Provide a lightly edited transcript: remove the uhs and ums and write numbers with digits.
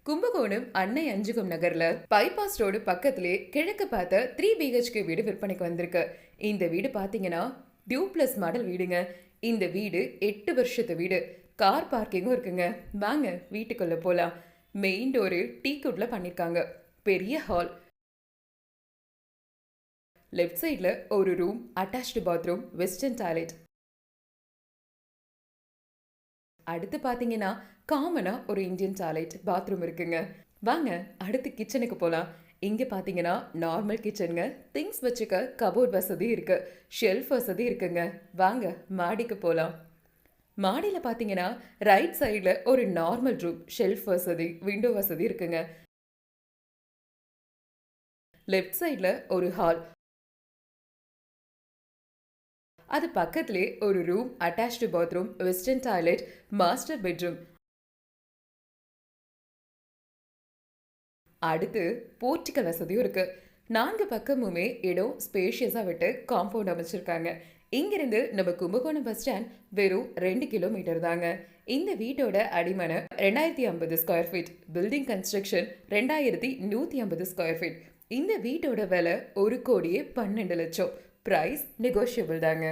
கும்பகோணம் அன்னை அஞ்சுகம் நகர்ல bypass road பக்கத்திலே கிழக்கு பார்த்த 3 BHK வீடு விற்பனைக்கு வந்திருக்கு. இந்த வீடு பாத்தீங்கன்னா டியூப்ளஸ் மாடல் வீடுங்க. இந்த வீடு 8 வருஷத்து வீடு. கார் பார்க்கிங்கும் இருக்குங்க. வாங்க வீட்டுக்குள்ள போலாம். மெயின் டோரு டீக்குட்ல பண்ணிருக்காங்க. பெரிய ஹால், லெஃப்ட் சைட்ல ஒரு room, attached bathroom, western toilet. அடுத்து பாத்தீங்கன்னா காமனா ஒரு இந்தியன் டாய்லெட், பாத்ரூம் இருக்குங்க. வாங்க அடுத்து கிச்சனுக்கு போலாம். இங்க பாத்தீங்கன்னா நார்மல் கிச்சனுங்க. திங்ஸ் வச்சுக்க கபோர்ட் வசதி இருக்கு, ஷெல்ஃப் வசதி இருக்குங்க. வாங்க மாடிக்கு போலாம். மாடியில் பார்த்தீங்கன்னா ரைட் சைடில் ஒரு நார்மல் ரூம், ஷெல்ஃப் வசதி, விண்டோ வசதி இருக்குங்க. லெஃப்ட் சைடில் ஒரு ஹால், அது பக்கத்திலே ஒரு room, attached bathroom, western toilet, master bedroom. அடுத்து போர்ட்டிக்கல் வசதியும் இருக்கு. 4 பக்கமுமே இடம் ஸ்பேஷியஸாக விட்டு காம்பவுண்ட் அமைச்சிருக்காங்க. இங்கிருந்து நம்ம கும்பகோணம் பஸ் ஸ்டாண்ட் வெறும் 2 கிலோமீட்டர் தாங்க. இந்த வீட்டோட அடிமனை 2050 square feet, building construction 2150 square feet. இந்த வீட்டோட விலை 1,12,00,000. பிரைஸ் நெகோஷியபிள் தாங்க.